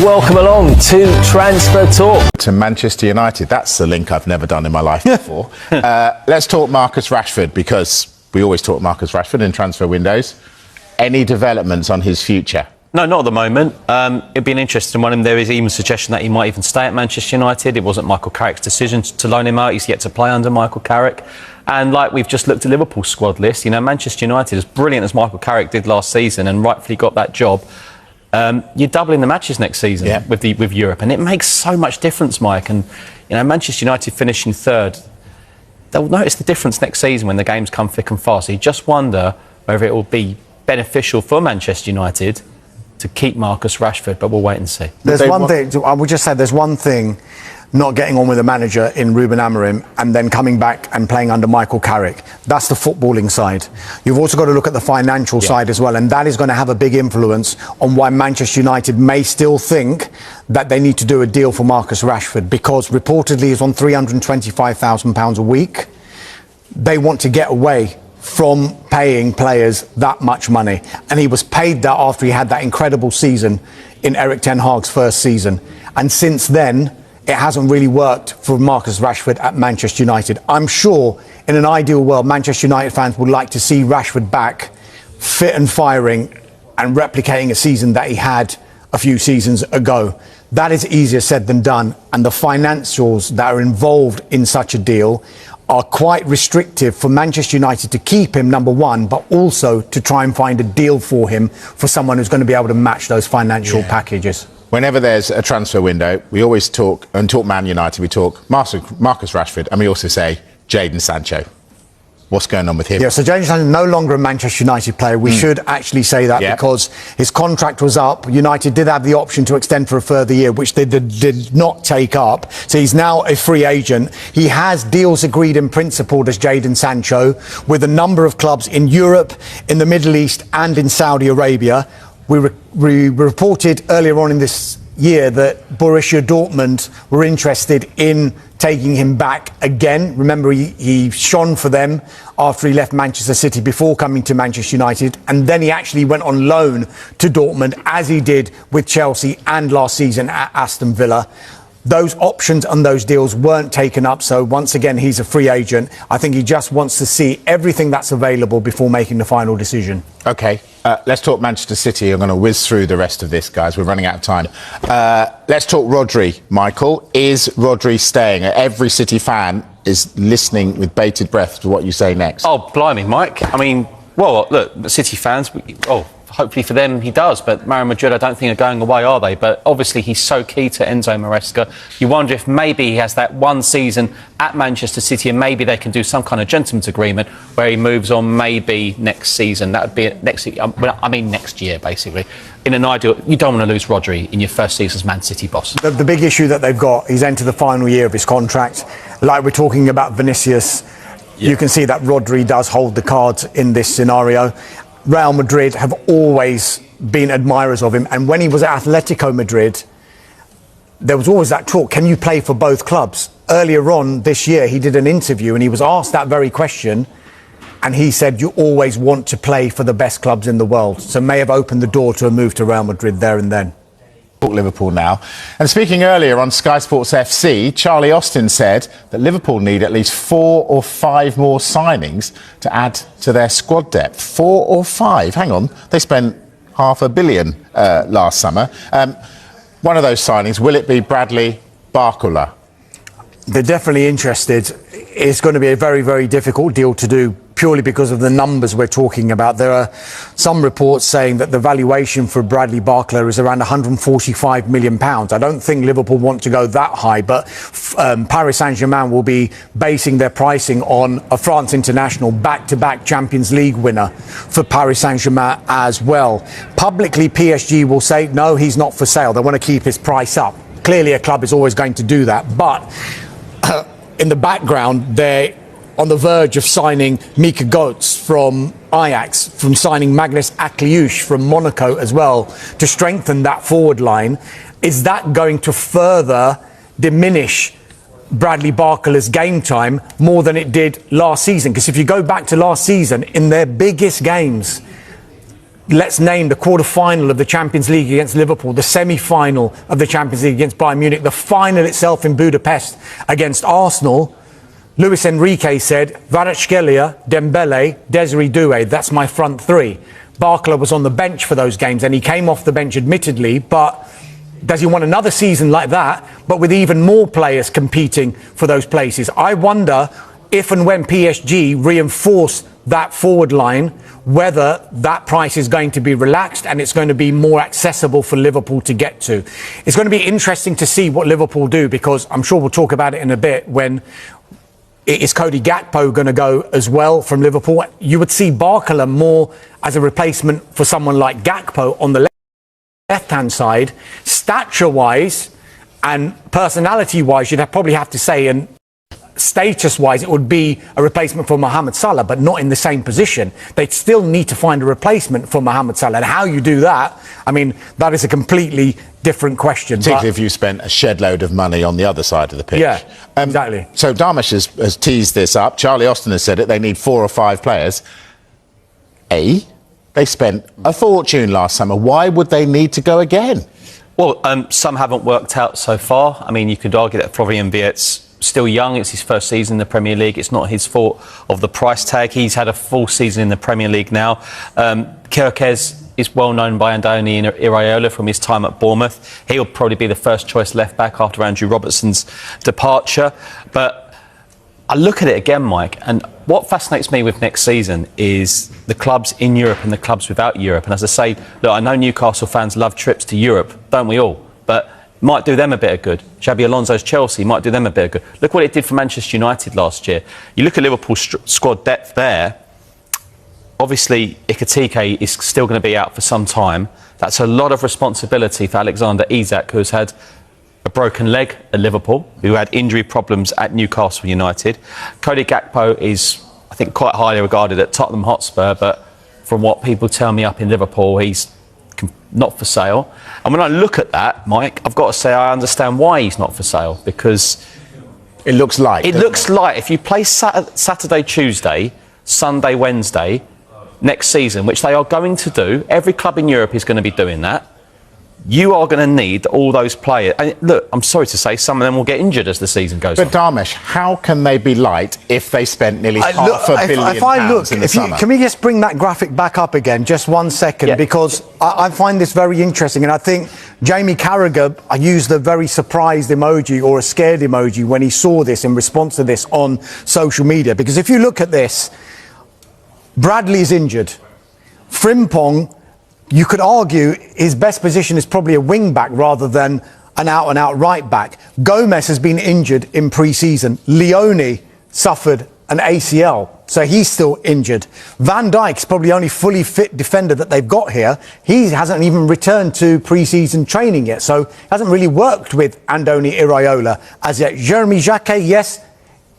welcome along to Transfer Talk. To Manchester United. That's the link I've never done in my life before. Let's talk Marcus Rashford, because we always talk Marcus Rashford in transfer windows. Any developments on his future? No, not at the moment. It'd be an interesting one, and there is even a suggestion that he might even stay at Manchester United. It wasn't Michael Carrick's decision to loan him out. He's yet to play under Michael Carrick. And like we've just looked at Liverpool's squad list, you know, Manchester United, as brilliant as Michael Carrick did last season and rightfully got that job, you're doubling the matches next season with Europe, and it makes so much difference, Mike. And you know, Manchester United finishing third, they'll notice the difference next season when the games come thick and fast. So you just wonder whether it will be beneficial for Manchester United to keep Marcus Rashford, but we'll wait and see. There's one thing, I would just say there's one thing not getting on with the manager in Ruben Amorim and then coming back and playing under Michael Carrick. That's the footballing side. You've also got to look at the financial side as well, and that is going to have a big influence on why Manchester United may still think that they need to do a deal for Marcus Rashford, because reportedly he's on £325,000 a week. They want to get away from paying players that much money, and he was paid that after he had that incredible season in Erik ten Hag's first season, and since then it hasn't really worked for Marcus Rashford at Manchester United. I'm sure in an ideal world Manchester United fans would like to see Rashford back fit and firing and replicating a season that he had a few seasons ago. That is easier said than done, and the financials that are involved in such a deal are quite restrictive for Manchester United to keep him, number one, but also to try and find a deal for him for someone who's going to be able to match those financial packages. Whenever there's a transfer window, we always talk Man United, we talk Marcus Rashford, and we also say Jadon Sancho. What's going on with him? Yeah, so Jadon Sancho is no longer a Manchester United player. We should actually say that because his contract was up. United did have the option to extend for a further year, which they did not take up. So he's now a free agent. He has deals agreed in principle, does Jadon Sancho, with a number of clubs in Europe, in the Middle East and in Saudi Arabia. We reported earlier on in this year that Borussia Dortmund were interested in taking him back again. Remember, he shone for them after he left Manchester City before coming to Manchester United, and then he actually went on loan to Dortmund, as he did with Chelsea and last season at Aston Villa. Those options and those deals weren't taken up, so once again he's a free agent. I think he just wants to see everything that's available before making the final decision. OK, let's talk Manchester City. I'm going to whiz through the rest of this, guys. We're running out of time. Let's talk Rodri, Michael. Is Rodri staying? Every City fan is listening with bated breath to what you say next. Oh, blimey, Mike. I mean, well, look, City fans, hopefully for them he does, but Real Madrid I don't think are going away, are they? But obviously he's so key to Enzo Maresca. You wonder if maybe he has that one season at Manchester City and maybe they can do some kind of gentleman's agreement where he moves on maybe next season. That would be next year, basically. In an ideal, you don't want to lose Rodri in your first season as Man City boss. The big issue that they've got, he's entered the final year of his contract. Like we're talking about Vinicius, you can see that Rodri does hold the cards in this scenario. Real Madrid have always been admirers of him, and when he was at Atletico Madrid, there was always that talk, can you play for both clubs? Earlier on this year, he did an interview and he was asked that very question, and he said, you always want to play for the best clubs in the world. So may have opened the door to a move to Real Madrid there and then. Talk Liverpool now. And speaking earlier on Sky Sports FC, Charlie Austin said that Liverpool need at least 4 or 5 more signings to add to their squad depth. 4 or 5? Hang on. They spent £500 million last summer. One of those signings, will it be Bradley Barcola? They're definitely interested. It's going to be a very, very difficult deal to do, purely because of the numbers we're talking about. There are some reports saying that the valuation for Bradley Barcola is around £145 million. I don't think Liverpool want to go that high, but Paris Saint-Germain will be basing their pricing on a France international, back-to-back Champions League winner for Paris Saint-Germain as well. Publicly, PSG will say, no, he's not for sale. They want to keep his price up. Clearly, a club is always going to do that, but in the background, they're on the verge of signing Mika Goetz from Ajax, from signing Magnus Akliush from Monaco as well, to strengthen that forward line. Is that going to further diminish Bradley Barcola's game time more than it did last season? Because if you go back to last season, in their biggest games, let's name the quarter-final of the Champions League against Liverpool, the semi-final of the Champions League against Bayern Munich, the final itself in Budapest against Arsenal, Luis Enrique said, Kvaratskhelia, Dembele, Desiree Doué, that's my front three. Barcola was on the bench for those games, and he came off the bench admittedly, but does he want another season like that, but with even more players competing for those places? I wonder if and when PSG reinforce that forward line, whether that price is going to be relaxed and it's going to be more accessible for Liverpool to get to. It's going to be interesting to see what Liverpool do, because I'm sure we'll talk about it in a bit. When is Cody Gakpo going to go as well from Liverpool? You would see Barcola more as a replacement for someone like Gakpo on the left-hand side. Stature-wise and personality-wise, you'd probably have to say, and status-wise, it would be a replacement for Mohamed Salah, but not in the same position. They'd still need to find a replacement for Mohamed Salah. And how you do that, I mean, that is a completely different question. Particularly if you spent a shed load of money on the other side of the pitch. Yeah, exactly. So Darmish has teased this up. Charlie Austin has said it. They need 4 or 5 players. They spent a fortune last summer. Why would they need to go again? Well, some haven't worked out so far. I mean, you could argue that Florian Wirtz still young. It's his first season in the Premier League. It's not his fault of the price tag. He's had a full season in the Premier League now. Zirkzee is well known by Andoni Iraola from his time at Bournemouth. He'll probably be the first choice left back after Andrew Robertson's departure. But I look at it again, Mike, and what fascinates me with next season is the clubs in Europe and the clubs without Europe. And as I say, look, I know Newcastle fans love trips to Europe, don't we all? But might do them a bit of good. Xabi Alonso's Chelsea might do them a bit of good. Look what it did for Manchester United last year. You look at Liverpool's squad depth there. Obviously, Ekitike is still going to be out for some time. That's a lot of responsibility for Alexander Isak, who's had a broken leg at Liverpool, who had injury problems at Newcastle United. Cody Gakpo is, I think, quite highly regarded at Tottenham Hotspur, but from what people tell me up in Liverpool, he's not for sale. And when I look at that, Mike, I've got to say I understand why he's not for sale, because it looks light. It looks light. If you play Saturday, Tuesday, Sunday, Wednesday next season, which they are going to do, every club in Europe is going to be doing that. You are going to need all those players. And look, I'm sorry to say, some of them will get injured as the season goes on. But Darmish, how can they be light if they spent nearly £500 million in the summer? Can we just bring that graphic back up again, just 1 second? Yeah. Because I find this very interesting, and I think Jamie Carragher used a very surprised emoji or a scared emoji when he saw this in response to this on social media. Because if you look at this, Bradley's injured. Frimpong, you could argue his best position is probably a wing back rather than an out-and-out right back. Gomez has been injured in pre-season. Leone suffered an ACL, so he's still injured. Van Dijk's probably the only fully fit defender that they've got here. He hasn't even returned to pre-season training yet, so hasn't really worked with Andoni Iraola as yet. Jeremy Jacquet, yes,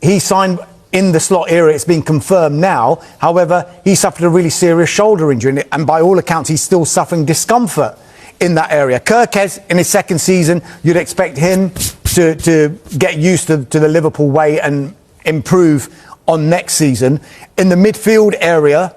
he signed in the slot era. It's been confirmed now. However, he suffered a really serious shoulder injury, and by all accounts, he's still suffering discomfort in that area. Zirkzee, in his second season, you'd expect him to get used to the Liverpool way and improve on next season. In the midfield area,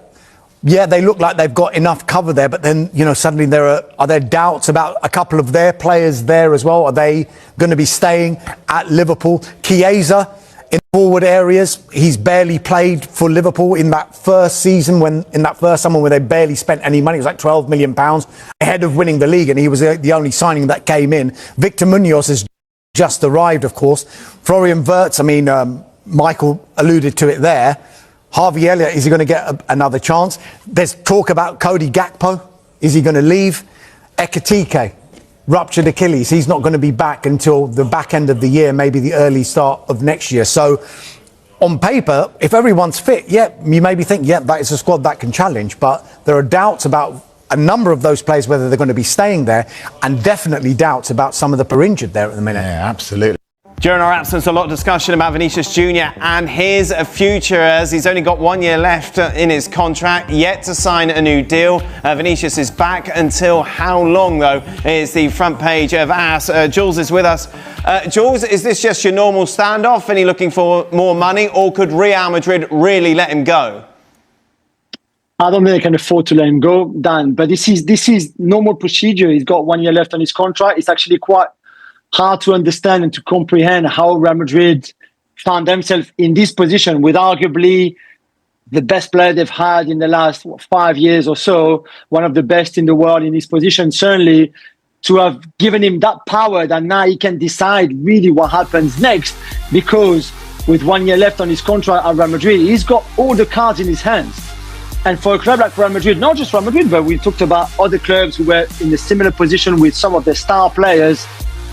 yeah, they look like they've got enough cover there, but then, you know, suddenly are there doubts about a couple of their players there as well? Are they going to be staying at Liverpool? Chiesa, in forward areas, he's barely played for Liverpool in that first season, in that first summer when they barely spent any money. It was like £12 million ahead of winning the league, and he was the only signing that came in. Victor Munoz has just arrived, of course. Florian Wirtz, I mean, Michael alluded to it there. Harvey Elliott, is he going to get another chance? There's talk about Cody Gakpo. Is he going to leave? Ekitike, ruptured Achilles. He's not going to be back until the back end of the year, maybe the early start of next year. So on paper, if everyone's fit, yeah, you maybe think, yeah, that is a squad that can challenge. But there are doubts about a number of those players, whether they're going to be staying there, and definitely doubts about some of the injured there at the minute. Yeah, absolutely. During our absence, a lot of discussion about Vinicius Jr. and his future, as he's only got 1 year left in his contract, yet to sign a new deal. Vinicius is back until how long, though, is the front page of AS. Jules is with us. Jules, is this just your normal standoff and he looking for more money, or could Real Madrid really let him go? I don't think they can afford to let him go, Dan. But this is normal procedure. He's got 1 year left on his contract. It's actually quite hard to understand and to comprehend how Real Madrid found themselves in this position with arguably the best player they've had in the last 5 years or so, one of the best in the world in this position, certainly, to have given him that power that now he can decide really what happens next, because with 1 year left on his contract at Real Madrid, he's got all the cards in his hands. And for a club like Real Madrid, not just Real Madrid, but we talked about other clubs who were in a similar position with some of their star players,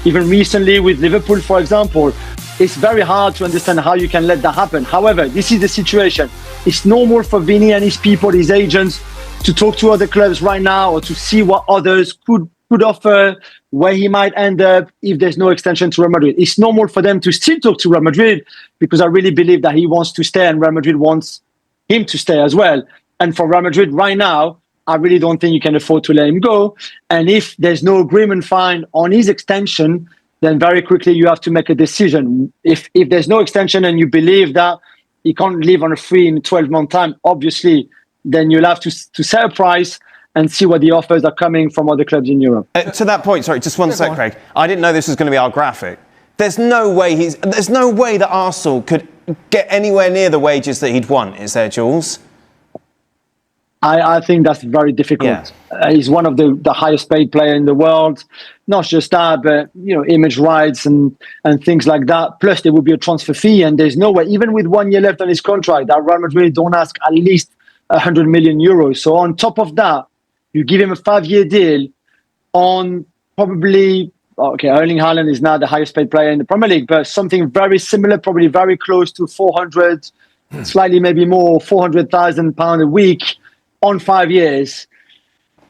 even recently with Liverpool, for example, it's very hard to understand how you can let that happen. However, this is the situation. It's normal for Vini and his people, his agents, to talk to other clubs right now or to see what others could offer, where he might end up if there's no extension to Real Madrid. It's normal for them to still talk to Real Madrid because I really believe that he wants to stay and Real Madrid wants him to stay as well. And for Real Madrid right now, I really don't think you can afford to let him go. And if there's no agreement found on his extension, then very quickly you have to make a decision. If there's no extension and you believe that he can't leave on a free in 12-month time, obviously, then you'll have to set a price and see what the offers are coming from other clubs in Europe. To that point, sorry, just one sec, Craig. I didn't know this was going to be our graphic. There's no way that Arsenal could get anywhere near the wages that he'd want, is there, Jules? I think that's very difficult. Yeah. He's one of the highest paid player in the world. Not just that, but image rights and things like that. Plus, there will be a transfer fee, and there's no way, even with 1 year left on his contract, that Real Madrid don't ask at least 100 million euros. So on top of that, you give him a 5-year deal on probably, Erling Haaland is now the highest paid player in the Premier League, but something very similar, probably very close to 400, slightly maybe more, £400,000 a week on 5 years,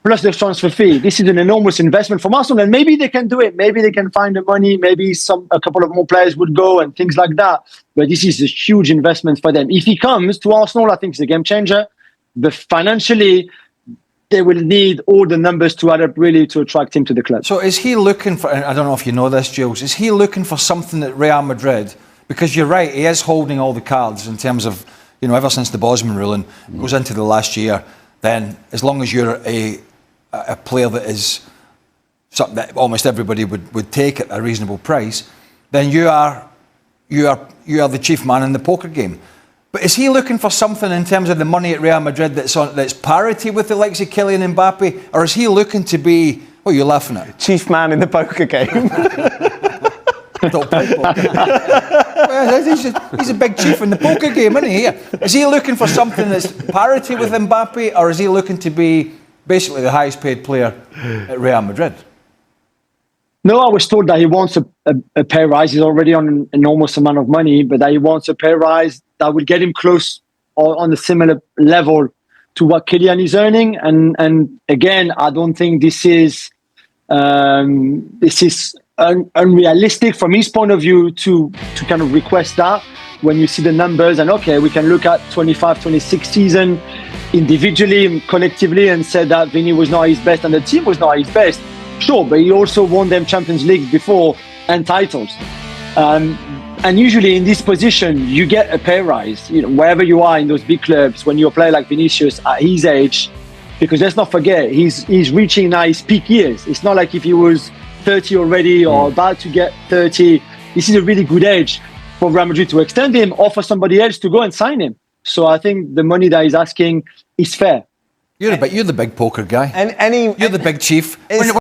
plus the transfer fee. This is an enormous investment from Arsenal, and maybe they can do it. Maybe they can find the money. Maybe a couple of more players would go and things like that. But this is a huge investment for them. If he comes to Arsenal, I think it's a game changer. But financially, they will need all the numbers to add up really to attract him to the club. So is he looking for, I don't know if you know this, Jules, is he looking for something at Real Madrid? Because you're right, he is holding all the cards in terms of, ever since the Bosman ruling goes into the last year, then as long as you're a player that is something that almost everybody would take at a reasonable price, then you are the chief man in the poker game. But is he looking for something in terms of the money at Real Madrid that's parity with the likes of Kylian Mbappe, or is he looking to be? What are you laughing at? Chief man in the poker game. Well, he's a big chief in the poker game, isn't he? Is he looking for something that's parity with Mbappe, or is he looking to be basically the highest paid player at Real Madrid? No, I was told that he wants a pay rise. He's already on an enormous amount of money, but that he wants a pay rise that would get him close or on a similar level to what Kylian is earning. And again, I don't think this is unrealistic from his point of view to kind of request that when you see the numbers. And we can look at 25-26 season individually and collectively and say that Vini was not his best and the team was not his best. Sure, but he also won them Champions League before and titles. And usually in this position, you get a pay rise, wherever you are in those big clubs, when you're a player like Vinicius at his age, because let's not forget, he's reaching now his peak years. It's not like if he was 30 already or about to get 30. This is a really good age for Real Madrid to extend him or for somebody else to go and sign him. So I think the money that he's asking is fair. You're the big poker guy. You're the big chief.